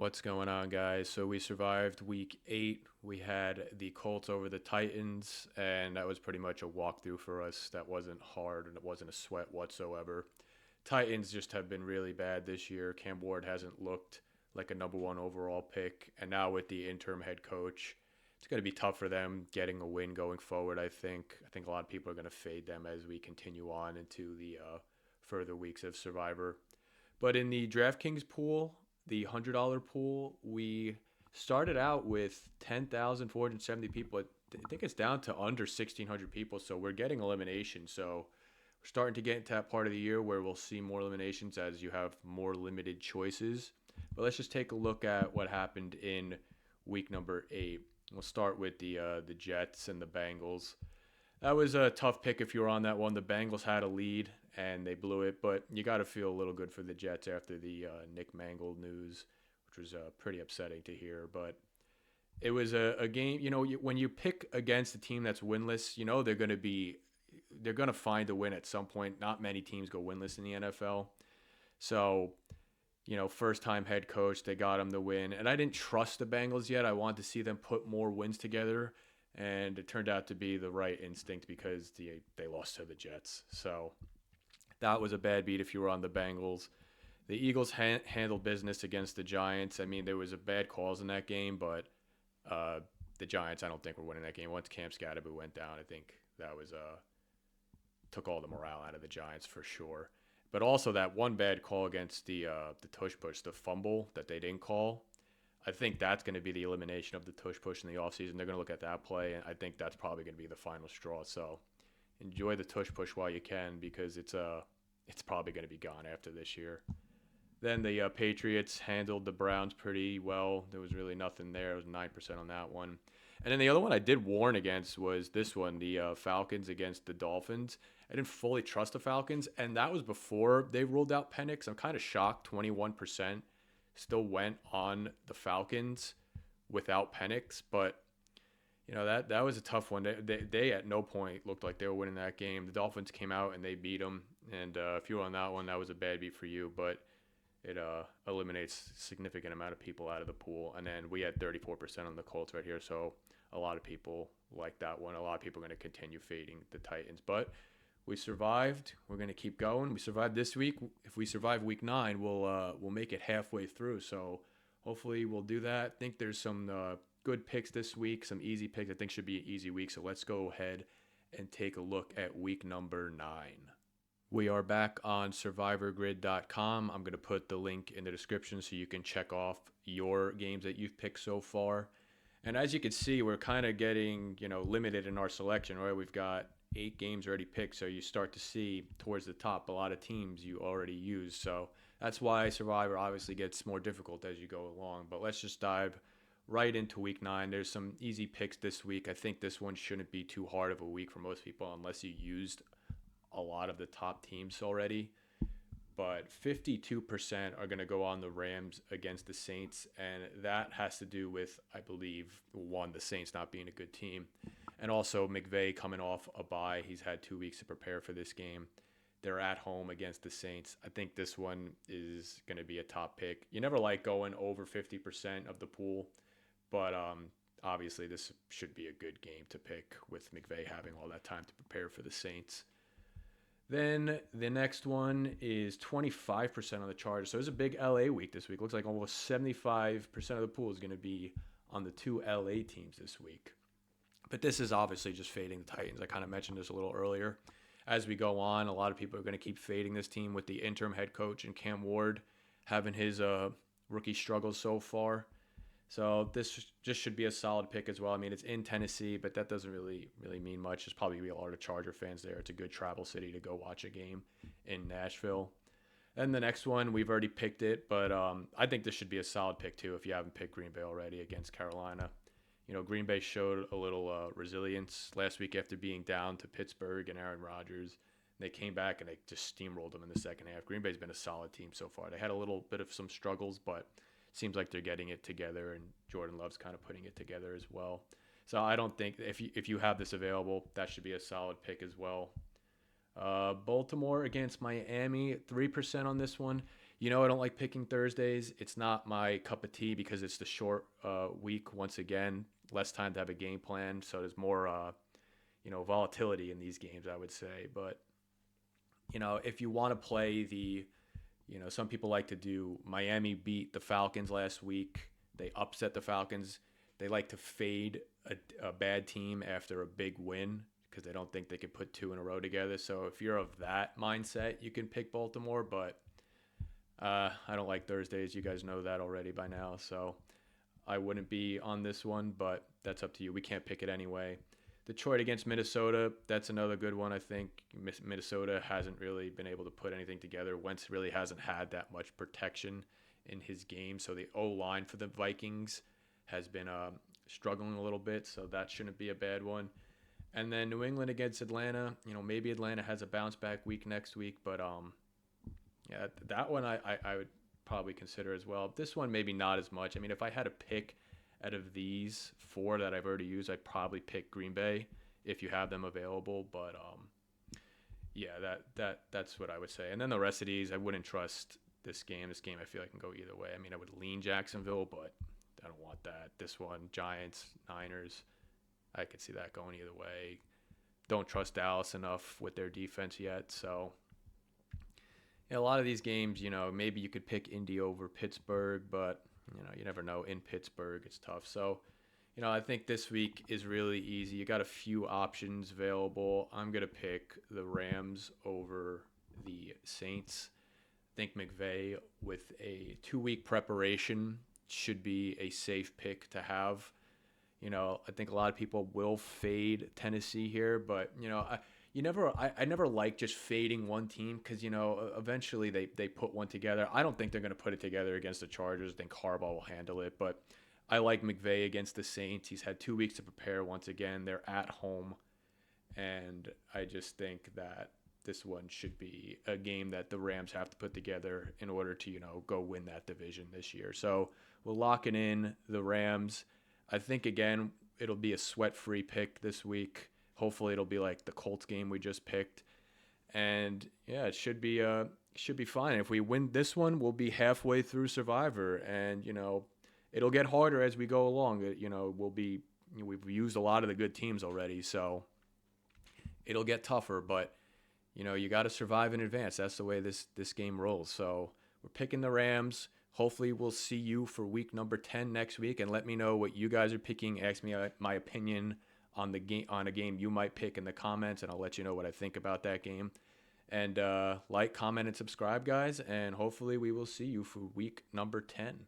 What's going on, guys? So we survived week 8. We had the Colts over the Titans, and that was pretty much a walkthrough for us. That wasn't hard and it wasn't a sweat whatsoever. Titans just have been really bad this year. Cam Ward hasn't looked like a number one overall pick, and now with the interim head coach, it's going to be tough for them getting a win going forward. I think a lot of people are going to fade them as we continue on into the further weeks of Survivor. But in the DraftKings pool, the $100 pool, we started out with 10,470 people. I think it's down to under 1,600 people, so we're getting elimination. So we're starting to get into that part of the year where we'll see more eliminations as you have more limited choices. But let's just take a look at what happened in week number 8. We'll start with the Jets and the Bengals. That was a tough pick if you were on that one. The Bengals had a lead and they blew it, but you got to feel a little good for the Jets after the Nick Mangold news, which was pretty upsetting to hear. But it was a game. When you pick against a team that's winless, they're gonna find a win at some point. Not many teams go winless in the NFL, so first time head coach, they got him the win. And I didn't trust the Bengals yet. I wanted to see them put more wins together. And it turned out to be the right instinct because they lost to the Jets. So that was a bad beat if you were on the Bengals. The Eagles handled business against the Giants. I mean, there was a bad calls in that game, but uh, the Giants, I don't think, were winning that game. Once Cam Scatterby went down, I think that was took all the morale out of the Giants for sure. But also that one bad call against the tush push, the fumble that they didn't call. I think that's going to be the elimination of the tush push in the offseason. They're going to look at that play, and I think that's probably going to be the final straw. So enjoy the tush push while you can because it's probably going to be gone after this year. Then the Patriots handled the Browns pretty well. There was really nothing there. It was 9% on that one. And then the other one I did warn against was this one, the Falcons against the Dolphins. I didn't fully trust the Falcons, and that was before they ruled out Penix. I'm kind of shocked 21% still went on the Falcons without Penix, but that was a tough one. They at no point looked like they were winning that game. The Dolphins came out and they beat them, and if you were on that one, that was a bad beat for you, but it eliminates a significant amount of people out of the pool. And then we had 34% on the Colts right here, so a lot of people like that one. A lot of people are going to continue fading the Titans, but we survived. We're going to keep going. We survived this week. If we survive week 9, we'll make it halfway through. So hopefully we'll do that. I think there's some good picks this week, some easy picks. I think should be an easy week. So let's go ahead and take a look at week number 9. We are back on survivorgrid.com. I'm going to put the link in the description so you can check off your games that you've picked so far. And as you can see, we're kind of getting, limited in our selection, right? We've got 8 games already picked, so you start to see towards the top a lot of teams you already use. So that's why Survivor obviously gets more difficult as you go along. But let's just dive right into week 9. There's some easy picks this week. I think this one shouldn't be too hard of a week for most people unless you used a lot of the top teams already. But 52% are going to go on the Rams against the Saints, and that has to do with, I believe, one, the Saints not being a good team, and also McVay coming off a bye. He's had 2 weeks to prepare for this game. They're at home against the Saints. I think this one is going to be a top pick. You never like going over 50% of the pool, but obviously this should be a good game to pick with McVay having all that time to prepare for the Saints. Then the next one is 25% on the Chargers. So it's a big LA week this week. Looks like almost 75% of the pool is going to be on the 2 LA teams this week. But this is obviously just fading the Titans. I kind of mentioned this a little earlier. As we go on, a lot of people are going to keep fading this team with the interim head coach and Cam Ward having his rookie struggles so far. So this just should be a solid pick as well. I mean, it's in Tennessee, but that doesn't really mean much. There's probably going to be a lot of Charger fans there. It's a good travel city to go watch a game in Nashville. And the next one, we've already picked it, but I think this should be a solid pick too if you haven't picked Green Bay already against Carolina. Green Bay showed a little resilience last week after being down to Pittsburgh and Aaron Rodgers. They came back and they just steamrolled them in the second half. Green Bay's been a solid team so far. They had a little bit of some struggles, but seems like they're getting it together, and Jordan Love's kind of putting it together as well. So I don't think if you have this available, that should be a solid pick as well. Baltimore against Miami, 3% on this one. I don't like picking Thursdays. It's not my cup of tea because it's the short week once again, less time to have a game plan, so there's more volatility in these games, I would say. But if you want to play some people like to do Miami beat the Falcons last week. They upset the Falcons. They like to fade a bad team after a big win because they don't think they could put two in a row together. So if you're of that mindset, you can pick Baltimore, but I don't like Thursdays. You guys know that already by now. So I wouldn't be on this one, but that's up to you. We can't pick it anyway. Detroit against Minnesota, that's another good one, I think. Minnesota hasn't really been able to put anything together. Wentz really hasn't had that much protection in his game. So the O-line for the Vikings has been struggling a little bit, so that shouldn't be a bad one. And then New England against Atlanta. Maybe Atlanta has a bounce back week next week, but yeah, that one I would probably consider as well. This one maybe not as much. I mean, if I had to pick out of these four that I've already used, I'd probably pick Green Bay if you have them available. But yeah, that's what I would say. And then the rest of these, I wouldn't trust this game. This game I feel like can go either way. I mean, I would lean Jacksonville, but I don't want that. This one, Giants, Niners, I could see that going either way. Don't trust Dallas enough with their defense yet. So a lot of these games, maybe you could pick Indy over Pittsburgh, but you never know. In Pittsburgh, it's tough. So, I think this week is really easy. You got a few options available. I'm going to pick the Rams over the Saints. I think McVay, with a 2-week preparation, should be a safe pick to have. I think a lot of people will fade Tennessee here, but, I never like just fading one team because, eventually they put one together. I don't think they're going to put it together against the Chargers. I think Harbaugh will handle it. But I like McVay against the Saints. He's had 2 weeks to prepare once again. They're at home. And I just think that this one should be a game that the Rams have to put together in order to, go win that division this year. So we'll lock it in, the Rams. I think, again, it'll be a sweat-free pick this week. Hopefully it'll be like the Colts game we just picked. And yeah, it should be fine. If we win this one, we'll be halfway through Survivor, and it'll get harder as we go along. We've used a lot of the good teams already, so it'll get tougher, but you got to survive in advance. That's the way this game rolls. So we're picking the Rams. Hopefully we'll see you for week number 10 next week, and let me know what you guys are picking. Ask me my opinion on a game you might pick in the comments, and I'll let you know what I think about that game. And like, comment, and subscribe, guys, and hopefully we will see you for week number 10.